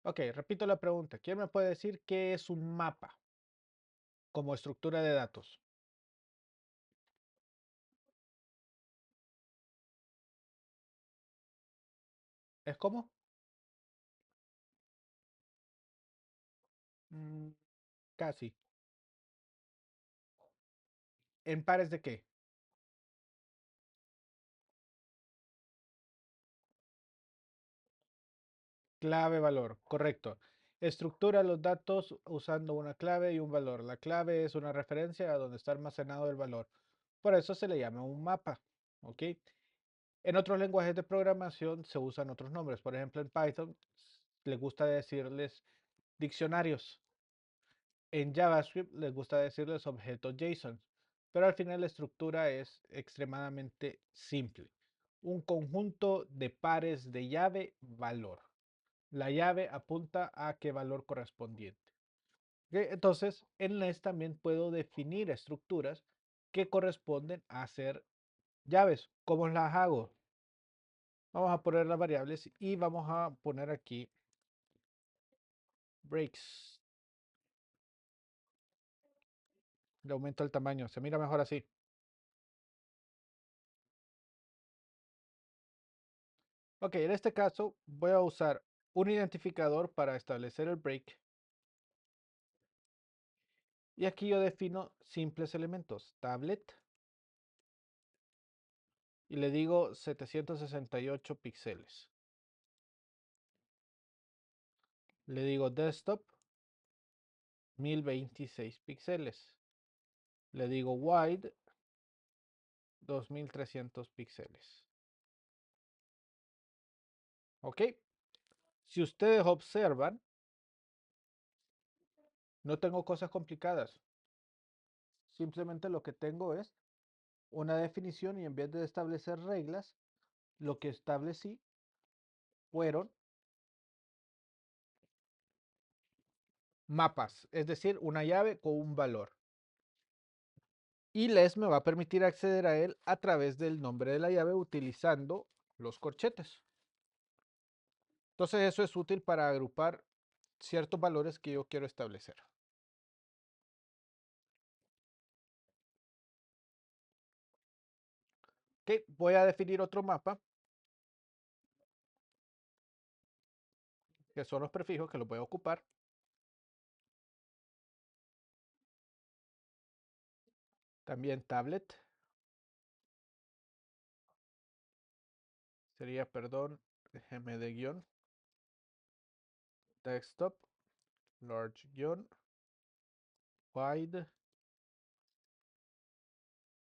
Ok, repito la pregunta. ¿Quién me puede decir qué es un mapa como estructura de datos? ¿Es cómo? Mm, casi. ¿En pares de qué? Clave, valor. Correcto. Estructura los datos usando una clave y un valor. La clave es una referencia a donde está almacenado el valor. Por eso se le llama un mapa. ¿Ok? En otros lenguajes de programación se usan otros nombres. Por ejemplo, en Python les gusta decirles diccionarios. En JavaScript les gusta decirles objetos JSON, pero al final la estructura es extremadamente simple. Un conjunto de pares de llave valor. La llave apunta a qué valor correspondiente. ¿Ok? Entonces, en LESS también puedo definir estructuras que corresponden a ser llaves. ¿Cómo las hago? Vamos a poner las variables y vamos a poner aquí breaks. Le aumento el tamaño, se mira mejor así. Ok, en este caso voy a usar un identificador para establecer el break. Y aquí yo defino simples elementos. Tablet. Y le digo 768 píxeles. Le digo desktop. 1026 píxeles. Le digo wide. 2300 píxeles. Ok. Si ustedes observan, no tengo cosas complicadas. Simplemente lo que tengo es una definición y en vez de establecer reglas, lo que establecí fueron mapas, es decir, una llave con un valor. Y LESS me va a permitir acceder a él a través del nombre de la llave utilizando los corchetes. Entonces eso es útil para agrupar ciertos valores que yo quiero establecer. Ok, voy a definir otro mapa, que son los prefijos que los voy a ocupar. También tablet. Sería, perdón, déjeme de guión. Desktop, large guión, wide,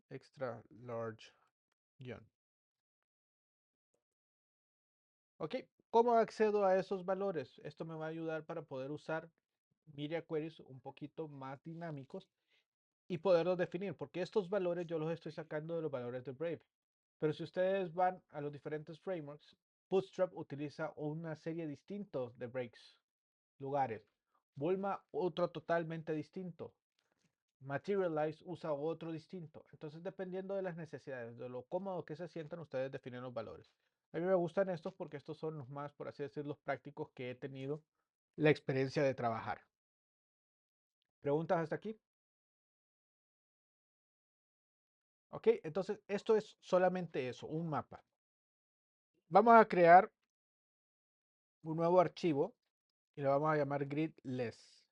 extra large guión. Ok, ¿cómo accedo a esos valores? Esto me va a ayudar para poder usar Media Queries un poquito más dinámicos y poderlos definir, porque estos valores yo los estoy sacando de los valores de Brave. Pero si ustedes van a los diferentes frameworks, Bootstrap utiliza una serie distinta de breaks, lugares. Bulma otro totalmente distinto. Materialize usa otro distinto. Entonces, dependiendo de las necesidades, de lo cómodo que se sientan, ustedes definen los valores. A mí me gustan estos porque estos son los más, por así decirlo, los prácticos que he tenido la experiencia de trabajar. ¿Preguntas hasta aquí? Ok, entonces esto es solamente eso, un mapa. Vamos a crear un nuevo archivo y lo vamos a llamar gridless.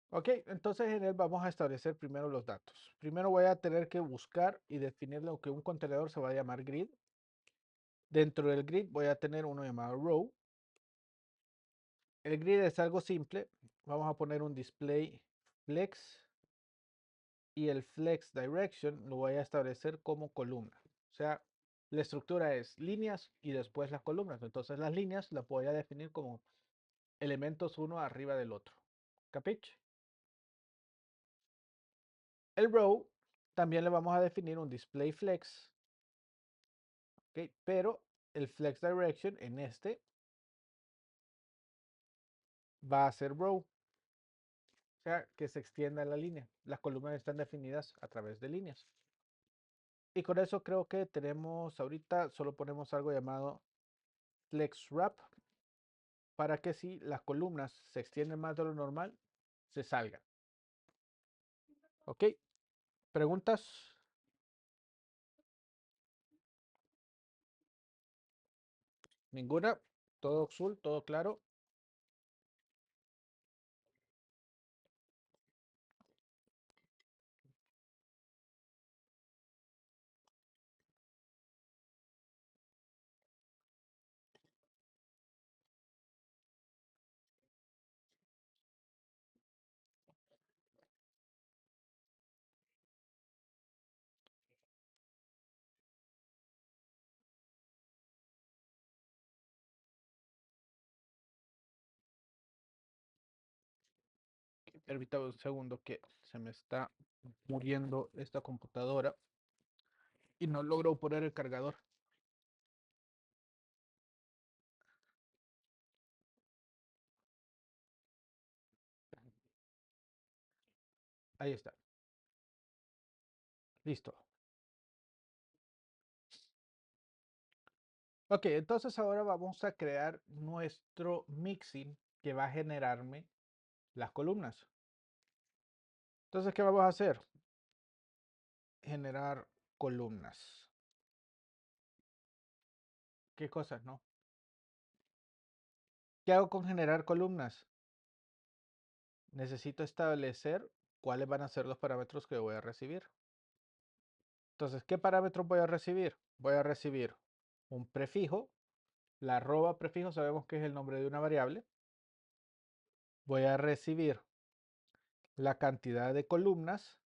Ok, entonces en él vamos a establecer primero los datos. Primero voy a tener que buscar y definir lo que un contenedor se va a llamar grid. Dentro del grid voy a tener uno llamado row. El grid es algo simple. Vamos a poner un display flex y el flex direction lo voy a establecer como columna. O sea, la estructura es líneas y después las columnas. Entonces las líneas las voy a definir como elementos uno arriba del otro. ¿Capiche? El row también le vamos a definir un display flex. ¿Ok? Pero el flex direction en este va a ser row. O sea, que se extienda la línea. Las columnas están definidas a través de líneas. Y con eso creo que tenemos ahorita, solo ponemos algo llamado flex wrap. para que si las columnas se extienden más de lo normal, se salgan. ¿Ok? ¿Preguntas? ¿Ninguna? ¿Todo azul? ¿Todo claro? Permítame un segundo que se me está muriendo esta computadora y no logro poner el cargador. Ahí está. Listo. Ok, entonces ahora vamos a crear nuestro mixing que va a generarme las columnas. Entonces, ¿qué vamos a hacer? Generar columnas. ¿Qué cosas, no? ¿Qué hago con generar columnas? Necesito establecer cuáles van a ser los parámetros que voy a recibir. Entonces, ¿qué parámetros voy a recibir? Voy a recibir un prefijo. La arroba prefijo sabemos que es el nombre de una variable. Voy a recibir la cantidad de columnas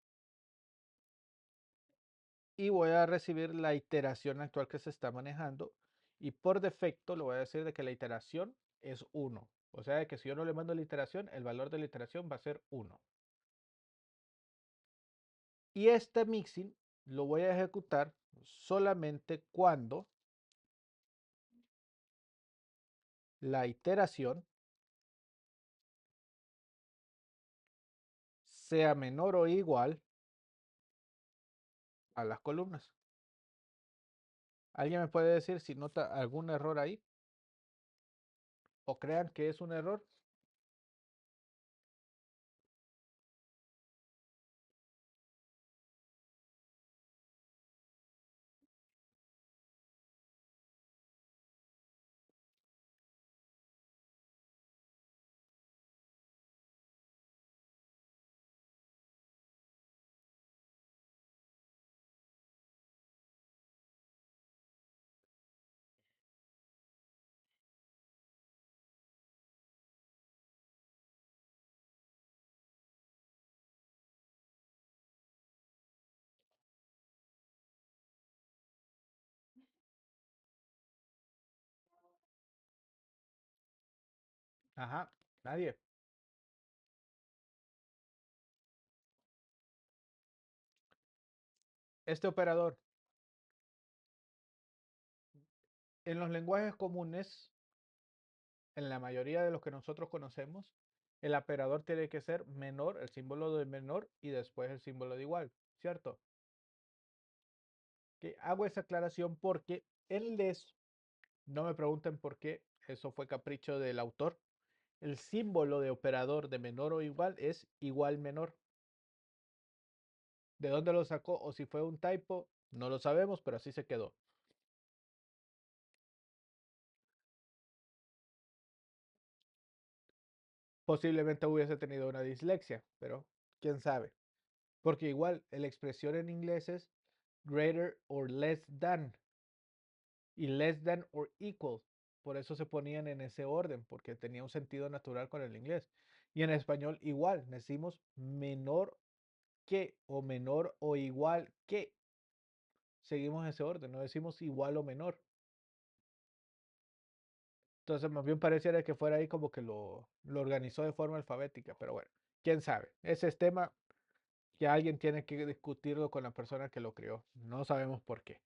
y voy a recibir la iteración actual que se está manejando. Y por defecto le voy a decir de que la iteración es 1. O sea, de que si yo no le mando la iteración, el valor de la iteración va a ser 1. Y este mixing lo voy a ejecutar solamente cuando la iteración sea menor o igual a las columnas. ¿Alguien me puede decir si nota algún error ahí? ¿O crean que es un error? Ajá, nadie. Este operador, en los lenguajes comunes, en la mayoría de los que nosotros conocemos, el operador tiene que ser menor, el símbolo de menor y después el símbolo de igual, ¿cierto? Que hago esa aclaración porque en LES, no me pregunten por qué, eso fue capricho del autor, el símbolo de operador de menor o igual es igual menor. ¿De dónde lo sacó o si fue un typo? No lo sabemos, pero así se quedó. Posiblemente hubiese tenido una dislexia, pero quién sabe. Porque igual la expresión en inglés es greater or less than y less than or equal. Por eso se ponían en ese orden, porque tenía un sentido natural con el inglés. Y en español igual, decimos menor que o menor o igual que. Seguimos ese orden, no decimos igual o menor. Entonces más bien pareciera que fuera ahí como que lo organizó de forma alfabética, pero bueno, quién sabe. Ese es tema que alguien tiene que discutirlo con la persona que lo creó. No sabemos por qué.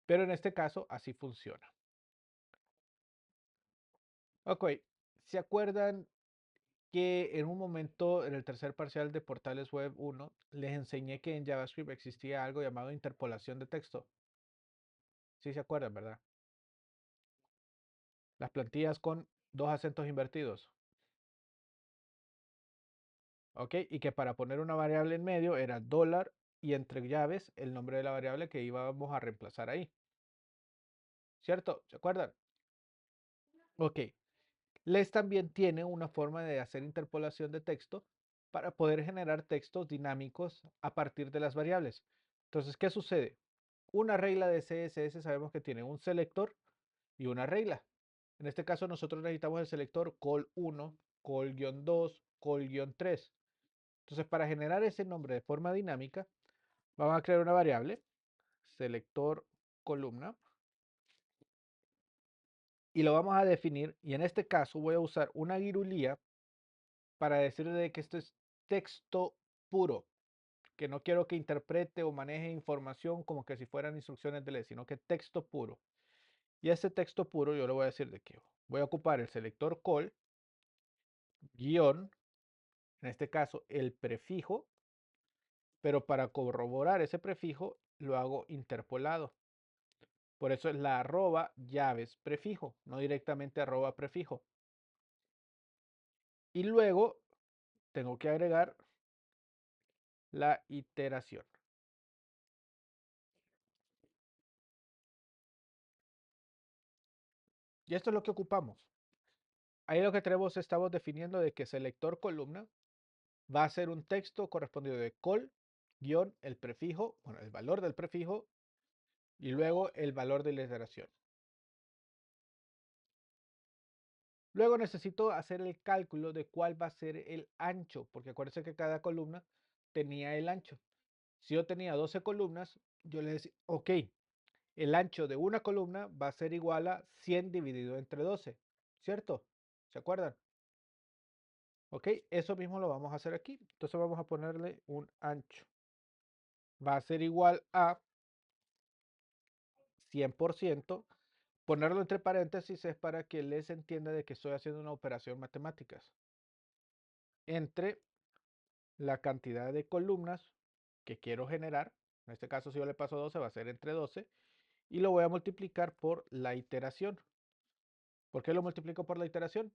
Pero en este caso así funciona. Ok, ¿se acuerdan que en un momento en el tercer parcial de Portales Web 1 les enseñé que en JavaScript existía algo llamado interpolación de texto? Sí se acuerdan, ¿verdad? Las plantillas con dos acentos invertidos. ¿Ok? Y que para poner una variable en medio era dólar y entre llaves el nombre de la variable que íbamos a reemplazar ahí. ¿Cierto? ¿Se acuerdan? Ok. LESS también tiene una forma de hacer interpolación de texto para poder generar textos dinámicos a partir de las variables. Entonces, ¿qué sucede? Una regla de CSS sabemos que tiene un selector y una regla. En este caso nosotros necesitamos el selector col1, col-2, col-3. Entonces, para generar ese nombre de forma dinámica, vamos a crear una variable, selector columna, y lo vamos a definir. Y en este caso voy a usar una guirulía para decirle que esto es texto puro, que no quiero que interprete o maneje información como que si fueran instrucciones de ley, sino que texto puro. Y ese texto puro yo le voy a decir de que voy a ocupar el selector col, guión, en este caso el prefijo, pero para corroborar ese prefijo lo hago interpolado. Por eso es la arroba llaves prefijo, no directamente arroba prefijo. Y luego tengo que agregar la iteración. Y esto es lo que ocupamos. Ahí lo que tenemos, estamos definiendo de que selector columna va a ser un texto correspondido de col, guión, el prefijo, bueno, el valor del prefijo y luego el valor de la iteración. Luego necesito hacer el cálculo de cuál va a ser el ancho, porque acuérdense que cada columna tenía el ancho. Si yo tenía 12 columnas, yo le decía, ok, el ancho de una columna va a ser igual a 100 dividido entre 12, ¿cierto? ¿Se acuerdan? Ok, eso mismo lo vamos a hacer aquí. Entonces vamos a ponerle un ancho. Va a ser igual a 100%. Ponerlo entre paréntesis es para que les entienda de que estoy haciendo una operación matemáticas. Entre la cantidad de columnas que quiero generar. En este caso, si yo le paso 12, va a ser entre 12. Y lo voy a multiplicar por la iteración. ¿Por qué lo multiplico por la iteración?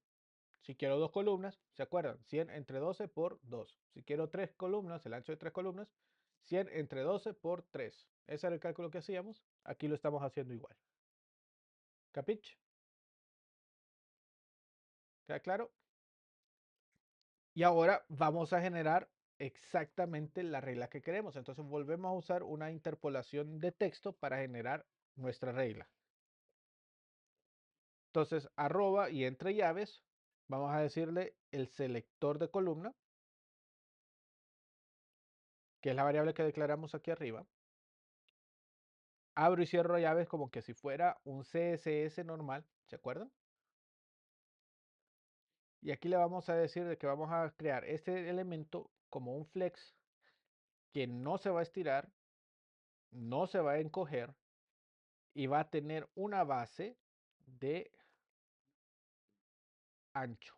Si quiero dos columnas, ¿se acuerdan? 100 entre 12 por 2. Si quiero tres columnas, el ancho de tres columnas, 100 entre 12 por 3. Ese era el cálculo que hacíamos. Aquí lo estamos haciendo igual. ¿Capich? ¿Queda claro? Y ahora vamos a generar exactamente la regla que queremos. Entonces volvemos a usar una interpolación de texto para generar nuestra regla. Entonces, arroba y entre llaves, vamos a decirle el selector de columna, que es la variable que declaramos aquí arriba. Abro y cierro llaves como que si fuera un CSS normal, ¿se acuerdan? Y aquí le vamos a decir de que vamos a crear este elemento como un flex que no se va a estirar, no se va a encoger y va a tener una base de ancho.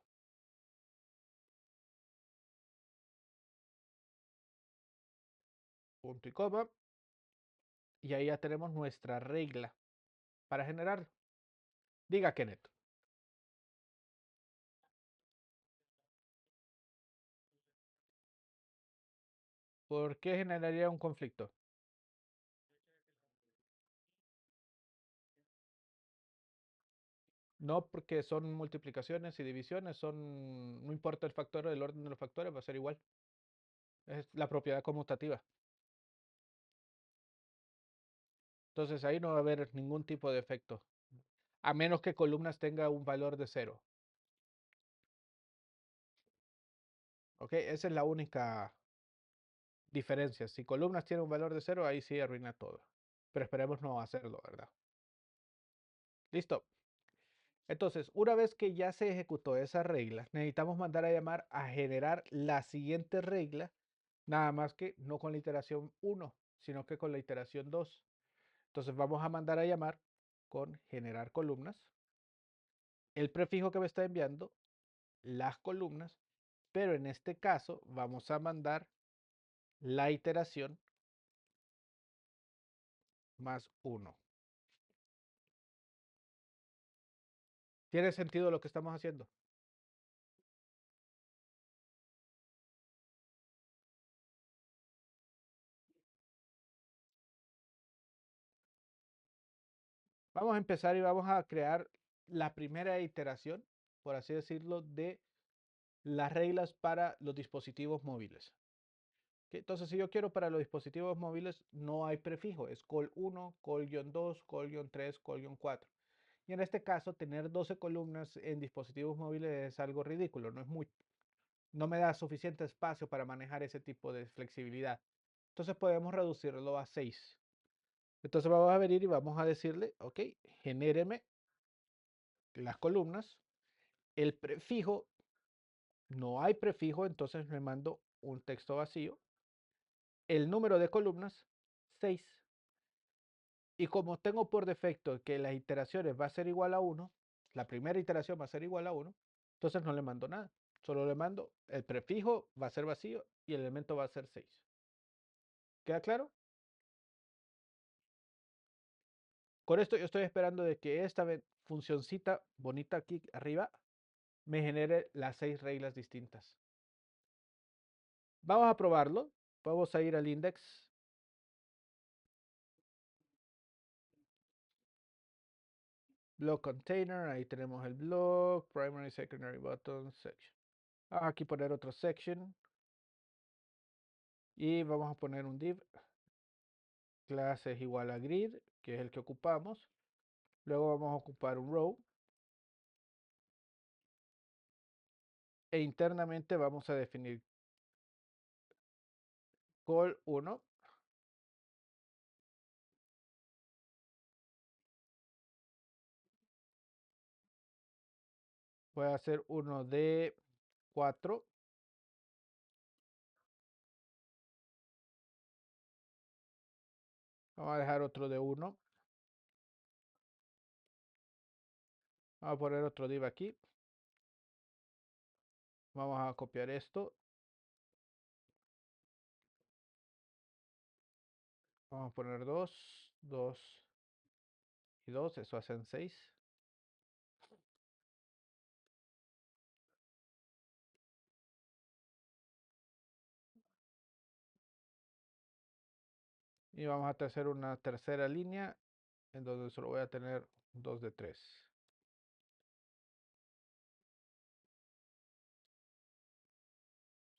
Punto y coma. Y ahí ya tenemos nuestra regla para generar. Diga, Kenneth, ¿por qué generaría un conflicto? No, porque son multiplicaciones y divisiones, no importa el factor, el orden de los factores va a ser igual. Es la propiedad conmutativa. Entonces ahí no va a haber ningún tipo de efecto, a menos que columnas tenga un valor de cero. ¿Ok? Esa es la única diferencia. Si columnas tienen un valor de cero, ahí sí arruina todo. Pero esperemos no hacerlo, ¿verdad? Listo. Entonces, una vez que ya se ejecutó esa regla, necesitamos mandar a llamar a generar la siguiente regla, nada más que no con la iteración 1, sino que con la iteración 2. Entonces vamos a mandar a llamar con generar columnas, el prefijo que me está enviando, las columnas, pero en este caso vamos a mandar la iteración más 1. ¿Tiene sentido lo que estamos haciendo? Vamos a empezar y vamos a crear la primera iteración, por así decirlo, de las reglas para los dispositivos móviles. Entonces, si yo quiero para los dispositivos móviles, no hay prefijo, es call 1, call-2, call-3, call-4. Y en este caso, tener 12 columnas en dispositivos móviles es algo ridículo, no me da suficiente espacio para manejar ese tipo de flexibilidad. Entonces podemos reducirlo a 6. Entonces vamos a venir y vamos a decirle, ok, genéreme las columnas, el prefijo, no hay prefijo, entonces me mando un texto vacío, el número de columnas, 6. Y como tengo por defecto que las iteraciones va a ser igual a 1, la primera iteración va a ser igual a 1, entonces no le mando nada. Solo le mando el prefijo va a ser vacío y el elemento va a ser 6. ¿Queda claro? Con esto yo estoy esperando de que esta funcioncita bonita aquí arriba me genere las 6 reglas distintas. Vamos a probarlo. Vamos a ir al index. Block container. Ahí tenemos el block. Primary, secondary button, section. Vamos aquí poner otro section. Y vamos a poner un div. Clase es igual a grid, que es el que ocupamos. Luego vamos a ocupar un row. E internamente vamos a definir call 1. Voy a hacer uno de 4. Vamos a dejar otro de 1. Vamos a poner otro div aquí. Vamos a copiar esto. Vamos a poner 2, 2 y 2. Eso hacen 6. Y vamos a hacer una tercera línea en donde solo voy a tener 2 de 3.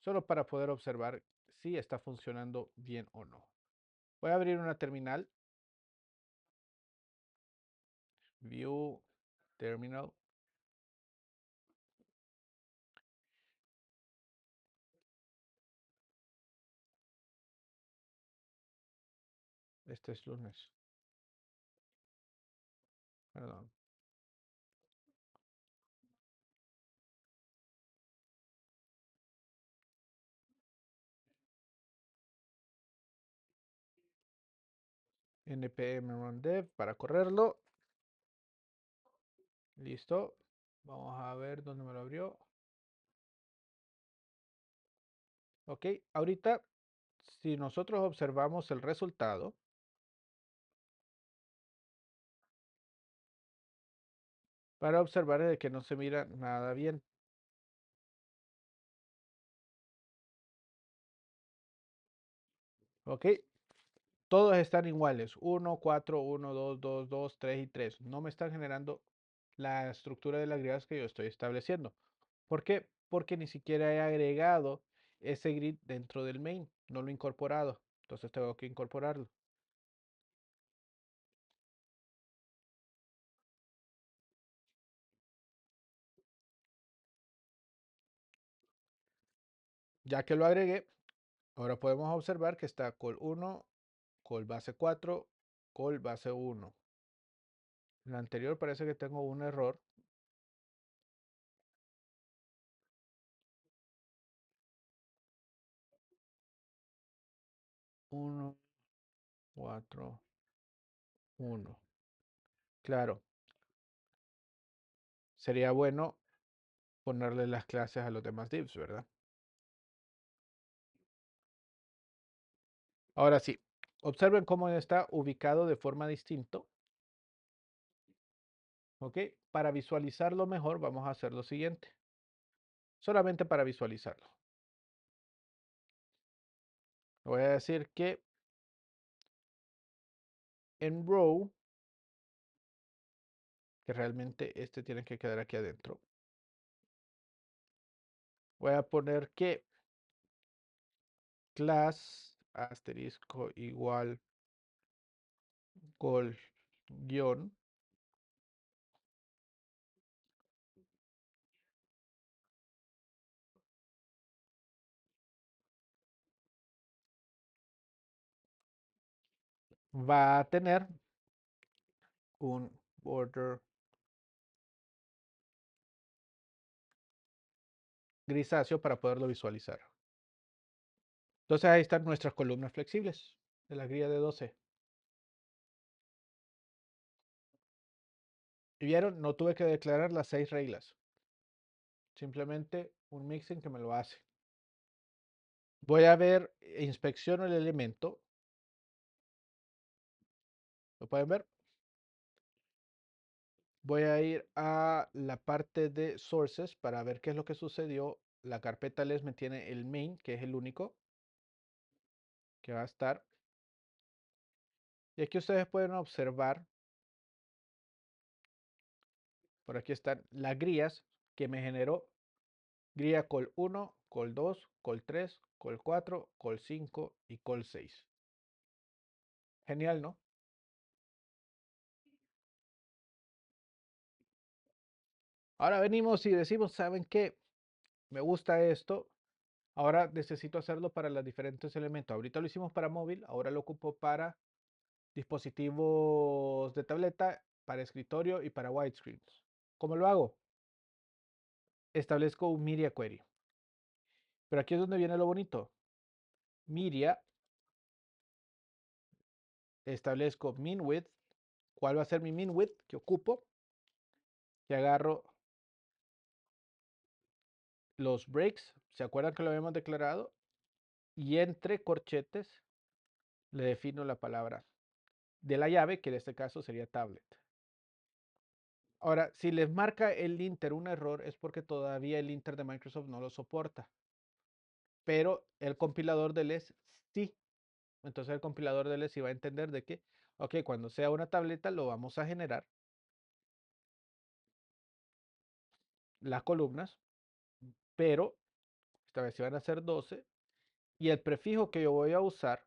Solo para poder observar si está funcionando bien o no. Voy a abrir una terminal. View terminal. Este es lunes. Perdón. npm run dev para correrlo. Listo. Vamos a ver dónde me lo abrió. Ok, ahorita si nosotros observamos el resultado, para observar de que no se mira nada bien. Ok, todos están iguales, 1, 4, 1, 2, 2, 2, 3 y 3. No me están generando la estructura de las griegas que yo estoy estableciendo. ¿Por qué? Porque ni siquiera he agregado ese grid dentro del main, no lo he incorporado. Entonces tengo que incorporarlo. Ya que lo agregué, ahora podemos observar que está call 1, call base 4, call base 1. En la anterior parece que tengo un error. 1, 4, 1. Claro, sería bueno ponerle las clases a los demás divs, ¿verdad? Ahora sí, observen cómo está ubicado de forma distinta ¿Ok? Para visualizarlo mejor vamos a hacer lo siguiente. Solamente para visualizarlo. Voy a decir que en row, que realmente este tiene que quedar aquí adentro. Voy a poner que class asterisco igual col guión va a tener un border grisáceo para poderlo visualizar. Entonces ahí están nuestras columnas flexibles de la grilla de 12. Y vieron, no tuve que declarar las 6 reglas. Simplemente un mixing que me lo hace. Voy a ver, inspecciono el elemento. ¿Lo pueden ver? Voy a ir a la parte de sources para ver qué es lo que sucedió. La carpeta les me tiene el main, que es el único que va a estar. Y aquí ustedes pueden observar, por aquí están las grillas que me generó. Grilla col 1, col 2, col 3, col 4, col 5 y col 6. Genial, ¿no? Ahora venimos y decimos, ¿saben qué? Me gusta esto. Ahora necesito hacerlo para los diferentes elementos. Ahorita lo hicimos para móvil, ahora lo ocupo para dispositivos de tableta, para escritorio y para widescreens. ¿Cómo lo hago? Establezco un media query. Pero aquí es donde viene lo bonito. Media, establezco min width. ¿Cuál va a ser mi min width que ocupo? Que agarro los breaks. ¿Se acuerdan que lo habíamos declarado? Y entre corchetes le defino la palabra de la llave, que en este caso sería tablet. Ahora, si les marca el linter un error, es porque todavía el linter de Microsoft no lo soporta. Pero el compilador de LES sí. Entonces el compilador de LES sí va a entender de que, ok, cuando sea una tableta lo vamos a generar las columnas, pero esta vez sí van a ser 12. Y el prefijo que yo voy a usar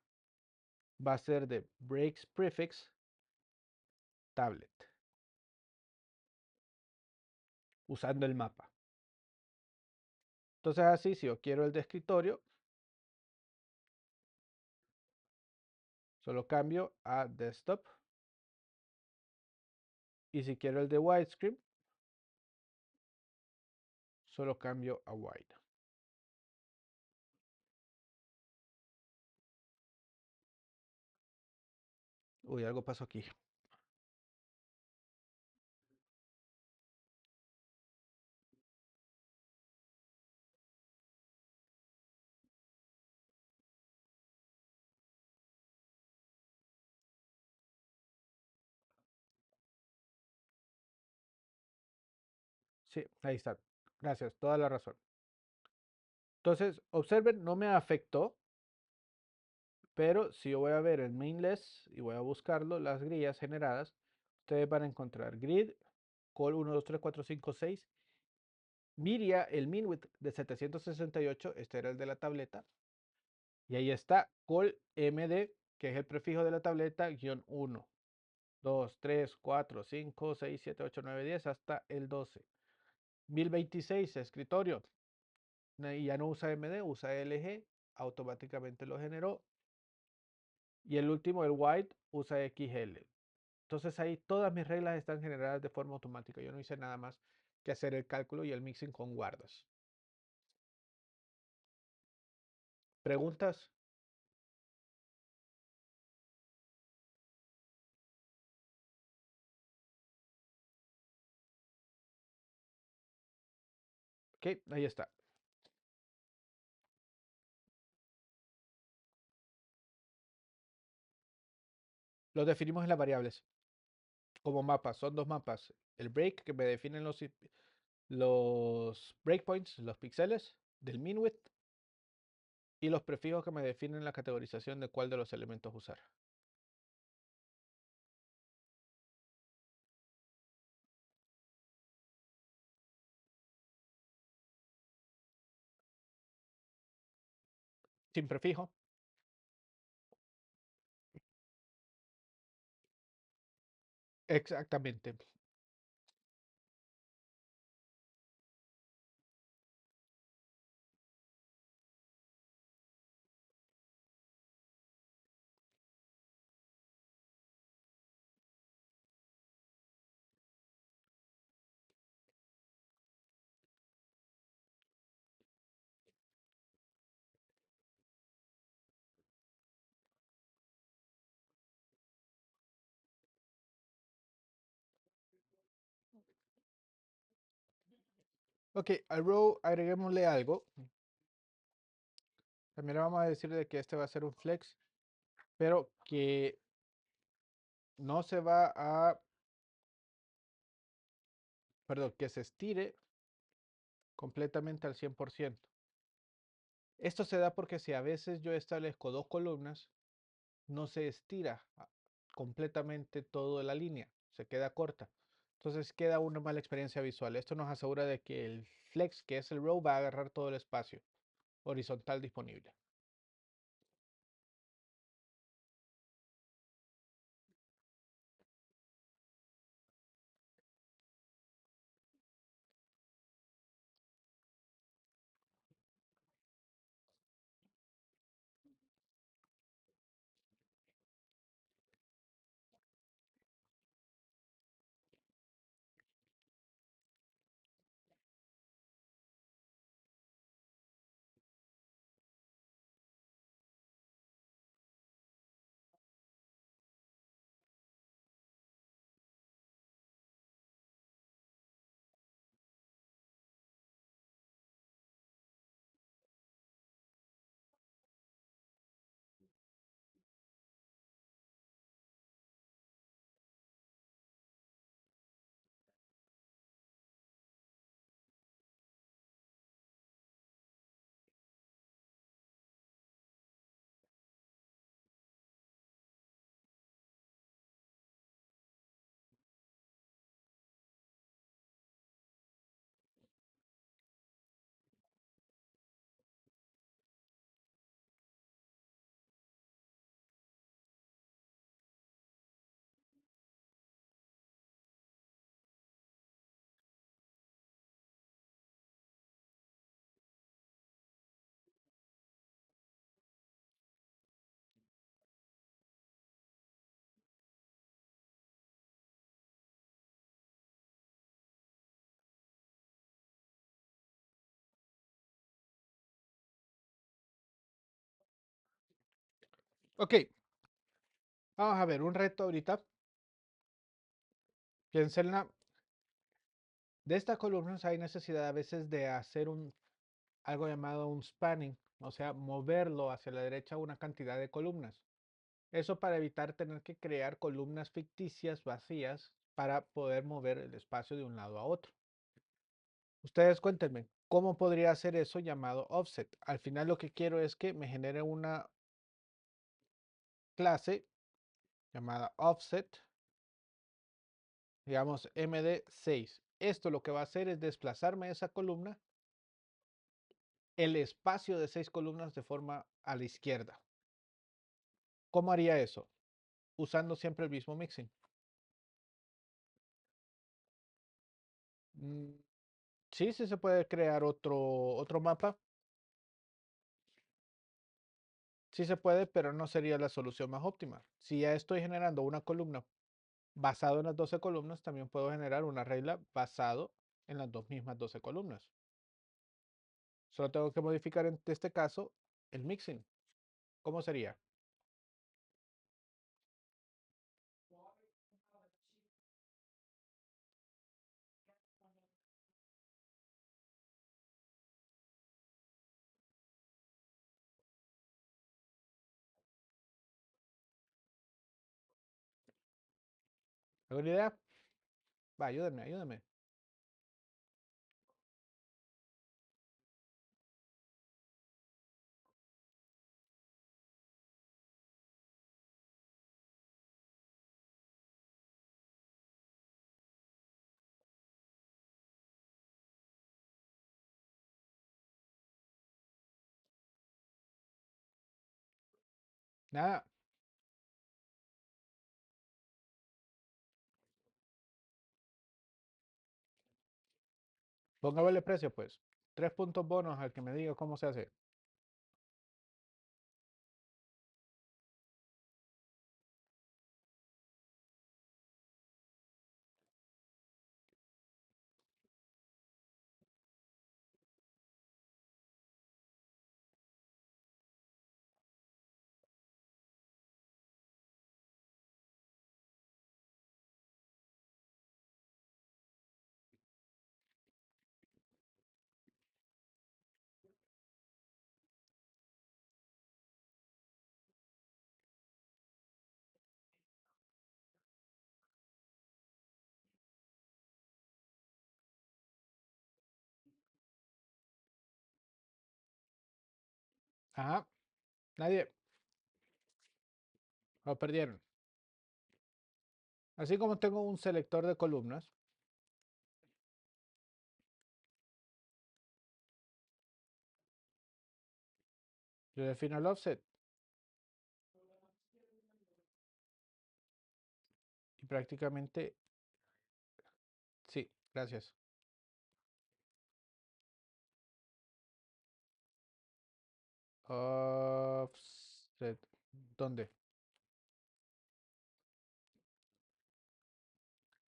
va a ser de breaks prefix tablet, usando el mapa. Entonces así, si yo quiero el de escritorio, solo cambio a desktop. Y si quiero el de widescreen, solo cambio a wide. Uy, algo pasó aquí. Sí, ahí está. Gracias, toda la razón. Entonces, observen, no me afectó, pero si yo voy a ver el mainless y voy a buscarlo, las grillas generadas, ustedes van a encontrar grid, col 1, 2, 3, 4, 5, 6, Miria, el minwidth de 768, este era el de la tableta, y ahí está col md, que es el prefijo de la tableta, guión 1, 2, 3, 4, 5, 6, 7, 8, 9, 10, hasta el 12. 1026, escritorio, y ya no usa MD, usa LG, automáticamente lo generó. Y el último, el white, usa XL. Entonces ahí todas mis reglas están generadas de forma automática. Yo no hice nada más que hacer el cálculo y el mixing con guardas. ¿Preguntas? Ok, ahí está. Lo definimos en las variables. como mapas. Son dos mapas. El break que me definen los breakpoints, los píxeles del min width, y los prefijos que me definen la categorización de cuál de los elementos usar. Sin prefijo. Exactamente. Ok, al row agreguémosle algo. También le vamos a decir de que este va a ser un flex, pero que no se va a, perdón, que se estire completamente al 100%. Esto se da porque si a veces yo establezco dos columnas, no se estira completamente toda la línea, se queda corta. Entonces queda una mala experiencia visual. Esto nos asegura de que el flex, que es el row, va a agarrar todo el espacio horizontal disponible. Ok, vamos a ver un reto ahorita. Piénsenla. De estas columnas hay necesidad a veces de hacer algo llamado un spanning, o sea, moverlo hacia la derecha una cantidad de columnas. Eso para evitar tener que crear columnas ficticias vacías para poder mover el espacio de un lado a otro. Ustedes cuéntenme, ¿cómo podría hacer eso llamado offset? Al final lo que quiero es que me genere una clase llamada offset, digamos md6. Esto lo que va a hacer es desplazarme esa columna, el espacio de 6 columnas de forma a la izquierda. ¿Cómo haría eso? Usando siempre el mismo mixing. Mm, sí, sí se puede crear otro mapa. Sí se puede, pero no sería la solución más óptima. Si ya estoy generando una columna basado en las 12 columnas, también puedo generar una regla basado en las mismas 12 columnas. Solo tengo que modificar en este caso el mixing. ¿Cómo sería? ¿Alguna idea? Va, ayúdenme, ayúdenme. Nada. Póngale precio, pues. 3 puntos bonos al que me diga cómo se hace. Ajá. Nadie. Lo perdieron. Así como tengo un selector de columnas, yo defino el offset y prácticamente, sí, gracias. Offset. ¿Dónde?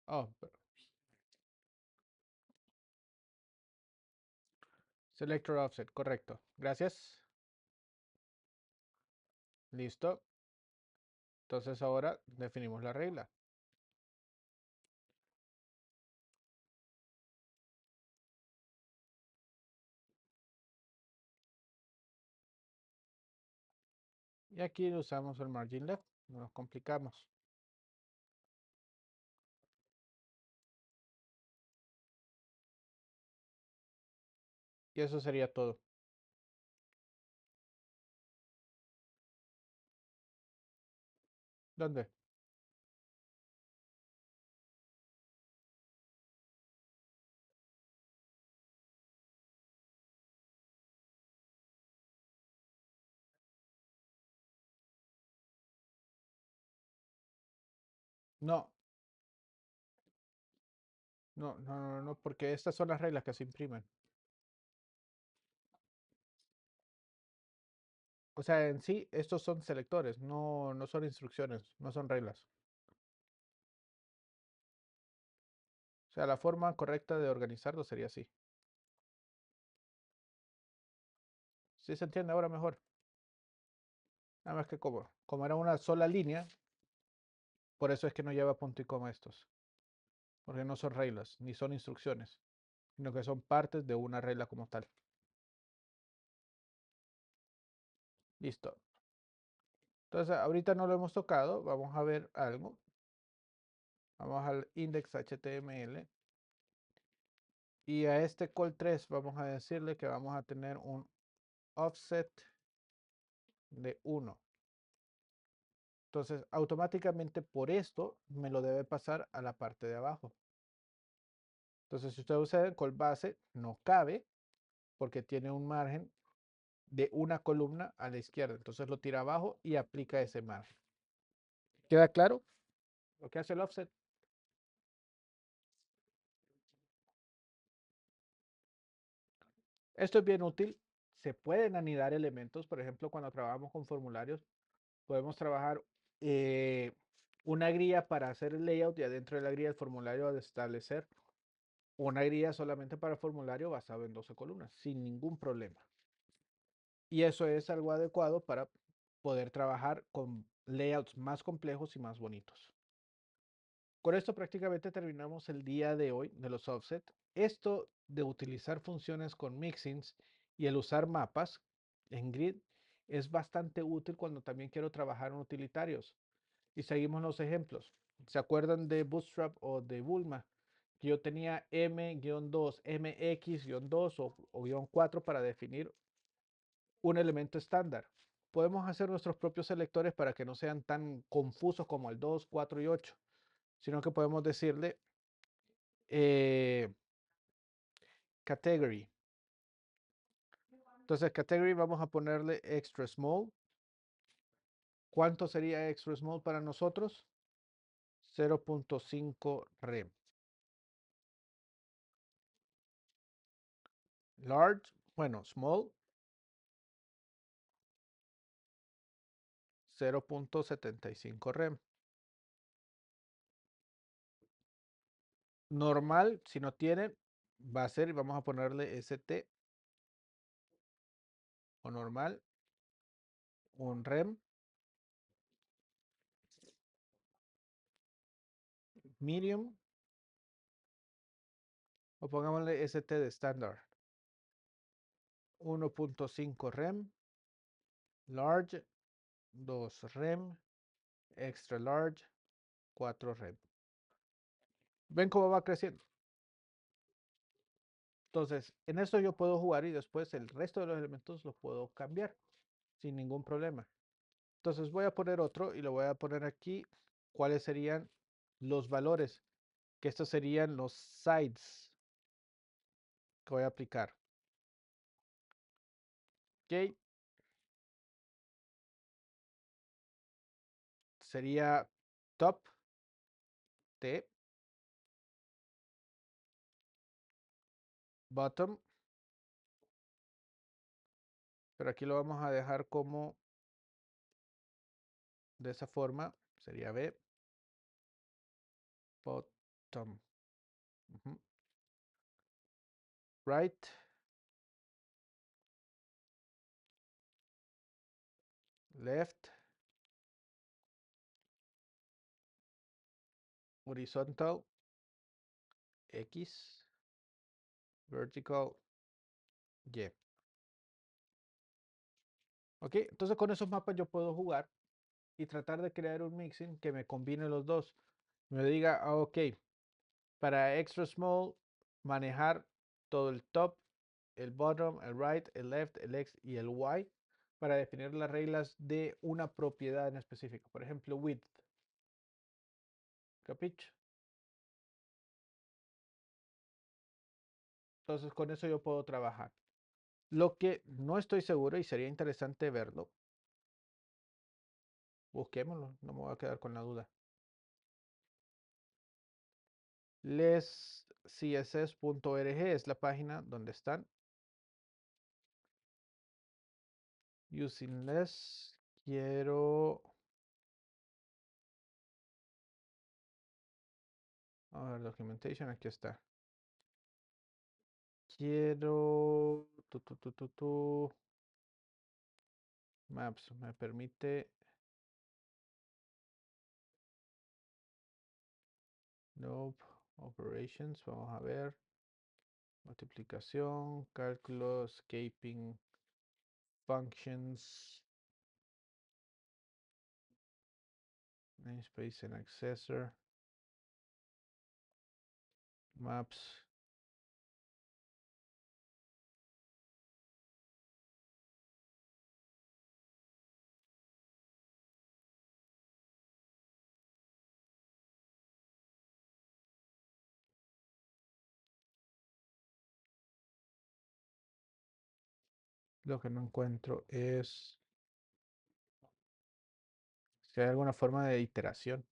Oh, selector offset, correcto. Gracias. Listo. Entonces ahora definimos la regla. Y aquí usamos el margin left. No nos complicamos. Y eso sería todo. ¿Dónde? No, no, porque estas son las reglas que se imprimen. O sea, en sí, estos son selectores, no son instrucciones, no son reglas. O sea, la forma correcta de organizarlo sería así. ¿Sí se entiende ahora mejor? Nada más que como era una sola línea, por eso es que no lleva punto y coma estos. Porque no son reglas, ni son instrucciones, sino que son partes de una regla como tal. Listo. Entonces, ahorita no lo hemos tocado, vamos a ver algo. Vamos al index.html y a este call3 vamos a decirle que vamos a tener un offset de 1. Entonces, automáticamente por esto me lo debe pasar a la parte de abajo. Entonces, si usted usa el call base, no cabe porque tiene un margen de una columna a la izquierda. Entonces lo tira abajo y aplica ese margen. ¿Queda claro lo que hace el offset? Esto es bien útil. Se pueden anidar elementos. Por ejemplo, cuando trabajamos con formularios, podemos trabajar una grilla para hacer el layout y adentro de la grilla el formulario de establecer una grilla solamente para el formulario basado en 12 columnas, sin ningún problema. Y eso es algo adecuado para poder trabajar con layouts más complejos y más bonitos. Con esto prácticamente terminamos el día de hoy de los offset. Esto de utilizar funciones con mixins y el usar mapas en grid es bastante útil cuando también quiero trabajar en utilitarios. Y seguimos los ejemplos. ¿Se acuerdan de Bootstrap o de Bulma? Que yo tenía M-2, MX-2 o -4 para definir un elemento estándar. Podemos hacer nuestros propios selectores para que no sean tan confusos como el 2, 4 y 8, sino que podemos decirle category. Entonces, category vamos a ponerle extra small. ¿Cuánto sería extra small para nosotros? 0.5 rem. Large, bueno, small, 0.75 rem. Normal, si no tienen, va a ser, y vamos a ponerle ST o normal, un rem, medium, o pongámosle ST de estándar. 1.5 rem, large, 2 rem, extra large, 4 rem. ¿Ven cómo va creciendo? Entonces, en esto yo puedo jugar y después el resto de los elementos los puedo cambiar sin ningún problema. Entonces voy a poner otro y lo voy a poner aquí. ¿Cuáles serían los valores? Que estos serían los sides que voy a aplicar. Ok. Sería top T, bottom, pero aquí lo vamos a dejar como de esa forma. Sería B, bottom. Right, left, horizontal, X, vertical, Y. Ok, entonces con esos mapas yo puedo jugar y tratar de crear un mixing que me combine los dos. Me diga, ok, para extra small, manejar todo el top, el bottom, el right, el left, el X y el Y para definir las reglas de una propiedad en específico. Por ejemplo, width. ¿Capicho? Entonces con eso yo puedo trabajar. Lo que no estoy seguro y sería interesante verlo, busquémoslo, no me voy a quedar con la duda. lescss.org es la página donde están. Using less, quiero... A ver, documentation, aquí está. Quiero... Maps, me permite... Nope. Operations, vamos a ver. Multiplicación, cálculo, escaping, functions, namespace and accessor, maps. Lo que no encuentro es si hay alguna forma de iteración.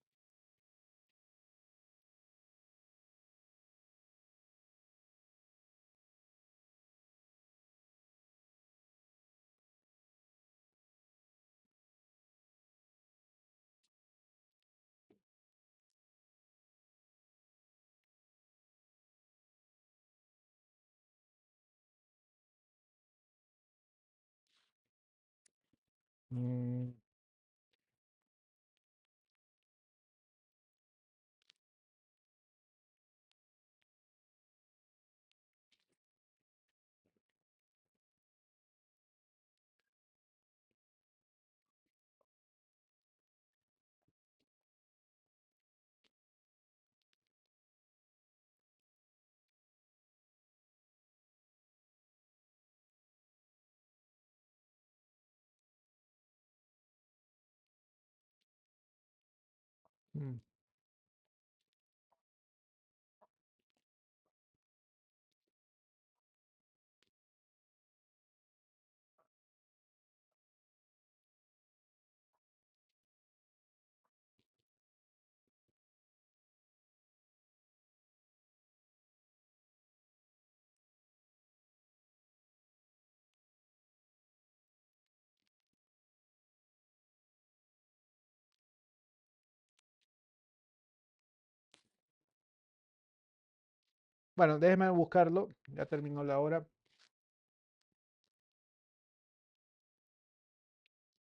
Mm, Mm. Bueno, déjeme buscarlo. Ya terminó la hora.